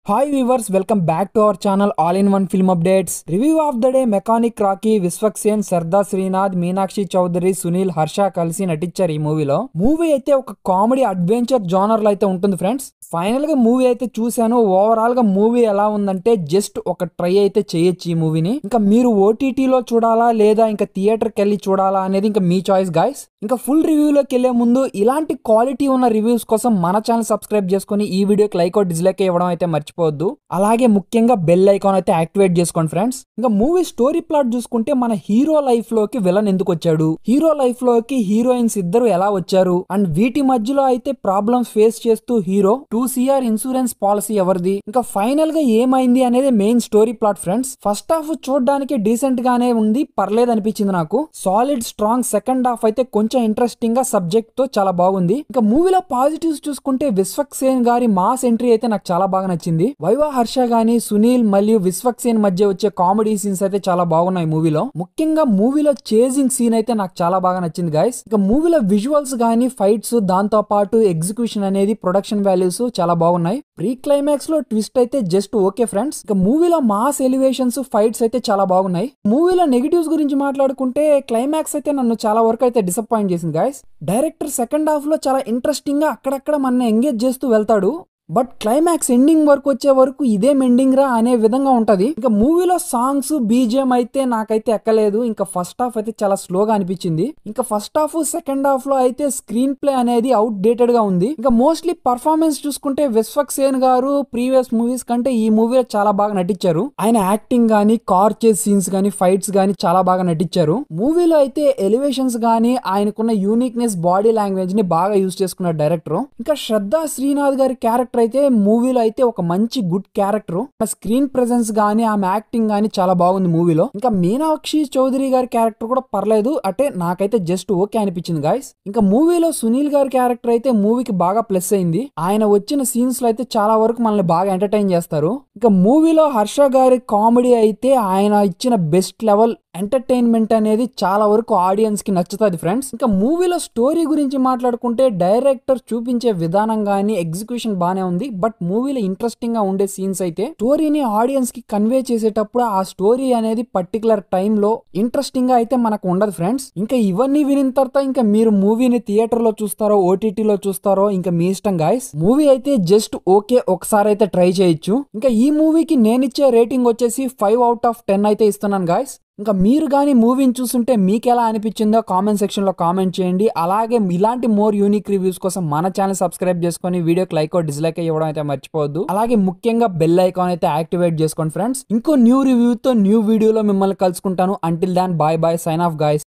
Hi viewers, welcome back to our channel All-in-One Film Updates. Review of the day: Mechanic Rocky, Vishwak Sen, Sardar Srinath, Meenakshi Chowdhury, Sunil, Harsha కలిసి నటించారు ఈ మూవీలో. Movie అయితే ఒక comedy adventure genre లో అయితే ఉంటుంది friends. Final గా మూవీ అయితే చూశాను. ఓవరాల్ గా మూవీ ఎలా ఉందంటే జస్ట్ ఒక ట్రై అయితే చేయొచ్చు ఈ మూవీని. ఇంకా మీరు ఓటీటీలో చూడాలా లేదా ఇంకా థియేటర్కి వెళ్ళి చూడాలా అనేది ఇంకా మీ చాయిస్ గైస్. ఇంకా ఫుల్ రివ్యూలోకి వెళ్లే ముందు ఇలాంటి క్వాలిటీ ఉన్న రివ్యూస్ కోసం మన ఛానల్ సబ్స్క్రైబ్ చేసుకుని ఈ వీడియోకి లైక్ or డిస్లైక్ ఇవ్వడం అయితే మర్చిపోవద్దు. అలాగే ముఖ్యంగా బెల్ ఐకాన్ అయితే యాక్టివేట్ చేసుకోండి ఫ్రెండ్స్. ఇంకా మూవీ స్టోరీ ప్లాట్ చూసుకుంటే మన హీరో లైఫ్ లోకి విలన్ ఎందుకు వచ్చాడు, హీరో లైఫ్ లోకి హీరోయిన్స్ ఇద్దరు ఎలా వచ్చారు, అండ్ వీటి మధ్యలో అయితే ప్రాబ్లమ్స్ ఫేస్ చేస్తూ హీరో 2CR ఇన్సూరెన్స్ పాలసీ ఎవరిది, ఇంకా ఫైనల్ గా ఏమైంది అనేది main story plot friends. First half చూడడానికి డీసెంట్ గానే ఉంది, పర్లేదు అనిపించింది నాకు. సాలిడ్ స్ట్రాంగ్ సెకండ్ హాఫ్ అయితే కొంచెం ఇంట్రెస్టింగ్ గా సబ్జెక్ట్ తో చాలా బాగుంది. ఇంకా మూవీలో పాజిటివ్స్ చూసుకుంటే విశ్వక్ సేన్ గారి మాస్ ఎంట్రీ అయితే నాకు చాలా బాగా నచ్చింది. వైవా హర్ష గాని, సునీల్ మరియు విశ్వక్ సేన్ మధ్య వచ్చే కామెడీ సీన్స్ అయితే చాలా బాగున్నాయి మూవీలో. ముఖ్యంగా మూవీలో చేజింగ్ సీన్ అయితే నాకు చాలా బాగా నచ్చింది గైస్. ఇంకా మూవీలో విజువల్స్ గానీ, ఫైట్స్, దాంతో పాటు ఎగ్జిక్యూషన్ అనేది, ప్రొడక్షన్ వాల్యూస్ చాలా బాగున్నాయి. ప్రీ క్లైమాక్స్ లో ట్విస్ట్ అయితే జస్ట్ ఓకే ఫ్రెండ్స్. ఇంకా మూవీలో మాస్ ఎలివేషన్స్, ఫైట్స్ అయితే చాలా బాగున్నాయి. మూవీలో నెగిటివ్స్ గురించి మాట్లాడుకుంటే క్లైమాక్స్ అయితే నన్ను చాలా వరకు అయితే డిసప్పాయింట్ చేసింది గైస్. డైరెక్టర్ సెకండ్ హాఫ్ లో చాలా ఇంట్రెస్టింగ్ గా అక్కడక్కడ మన ఎంగేజ్ చేస్తూ వెళ్తాడు, బట్ క్లైమాక్స్ ఎండింగ్ వరకు వచ్చే వరకు ఇదేం ఎండింగ్ రా అనే విధంగా ఉంటది. ఇంకా మూవీలో సాంగ్స్, బీజిఎం అయితే నాకైతే ఎక్కలేదు. ఇంకా ఫస్ట్ హాఫ్ అయితే చాలా స్లోగా అనిపించింది. ఇంకా ఫస్ట్ హాఫ్, సెకండ్ హాఫ్ లో అయితే స్క్రీన్ ప్లే అనేది అవుట్ డేటెడ్ గా ఉంది. ఇంకా మోస్ట్లీ పర్ఫార్మెన్స్ చూసుకుంటే విశ్వక్ సేన్ గారు ప్రీవియస్ మూవీస్ కంటే ఈ మూవీలో చాలా బాగా నటించారు. ఆయన యాక్టింగ్ గానీ, కార్ చేస్ సీన్స్ గానీ, ఫైట్స్ గానీ చాలా బాగా నటించారు. మూవీలో అయితే ఎలివేషన్స్ గానీ, ఆయనకున్న యూనిక్నెస్, బాడీ లాంగ్వేజ్ ని బాగా యూజ్ చేసుకున్నారు డైరెక్టర్. ఇంకా శ్రద్ధా శ్రీనాథ్ గారి క్యారెక్టర్ అయితే మూవీలో అయితే ఒక మంచి గుడ్ క్యారెక్టర్. స్క్రీన్ ప్రెసెన్స్ గానీ, ఆమె యాక్టింగ్ గానీ చాలా బాగుంది మూవీలో. ఇంకా మీనాక్షి చౌదరి గారి క్యారెక్టర్ కూడా పర్లేదు, అంటే నాకైతే జస్ట్ ఓకే అనిపించింది గాయస్. ఇంకా మూవీలో సునీల్ గారి క్యారెక్టర్ అయితే మూవీకి బాగా ప్లస్ అయింది. ఆయన వచ్చిన సీన్స్ లో అయితే చాలా వరకు మనల్ని బాగా ఎంటర్టైన్ చేస్తారు. ఇంకా మూవీలో హర్ష గారి కామెడీ అయితే ఆయన ఇచ్చిన బెస్ట్ లెవెల్ ఎంటర్టైన్మెంట్ అనేది చాలా వరకు ఆడియన్స్ కి నచ్చుతుంది ఫ్రెండ్స్. ఇంకా మూవీలో స్టోరీ గురించి మాట్లాడుకుంటే డైరెక్టర్ చూపించే విధానం గానీ, ఎగ్జిక్యూషన్ బానే ఉంది, బట్ మూవీలో ఇంట్రెస్టింగ్ గా ఉండే సీన్స్ అయితే స్టోరీని ఆడియన్స్ కి కన్వే చేసేటప్పుడు ఆ స్టోరీ అనేది పర్టికులర్ టైమ్ లో ఇంట్రెస్టింగ్ గా అయితే మనకు ఉండదు ఫ్రెండ్స్. ఇంకా ఇవన్నీ వినిన తర్వాత ఇంకా మీరు మూవీని థియేటర్ లో చూస్తారో, ఓటీటీలో చూస్తారో ఇంకా మీ ఇష్టం గాయస్. మూవీ అయితే జస్ట్ ఓకే, ఒకసారి అయితే ట్రై చేయొచ్చు. ఇంకా ఈ మూవీకి నేను ఇచ్చే రేటింగ్ వచ్చేసి 5/10 అయితే ఇస్తున్నాను గాయస్. ఇంకా మీరు కానీ మూవీని చూస్తుంటే మీకు ఎలా అనిపించిందో కామెంట్ సెక్షన్ లో కామెంట్ చేయండి. అలాగే ఇలాంటి మోర్ యూనిక్ రివ్యూస్ కోసం మన ఛానల్ సబ్స్క్రైబ్ చేసుకొని వీడియోకి లైక్ or డిస్లైక్ ఇవ్వడం అయితే మర్చిపోవద్దు. అలాగే ముఖ్యంగా బెల్ ఐకాన్ అయితే యాక్టివేట్ చేసుకోండి ఫ్రెండ్స్. ఇంకో న్యూ రివ్యూతో న్యూ వీడియోలో మిమ్మల్ని కలుసుకుంటాను. Until then bye bye, sign off guys.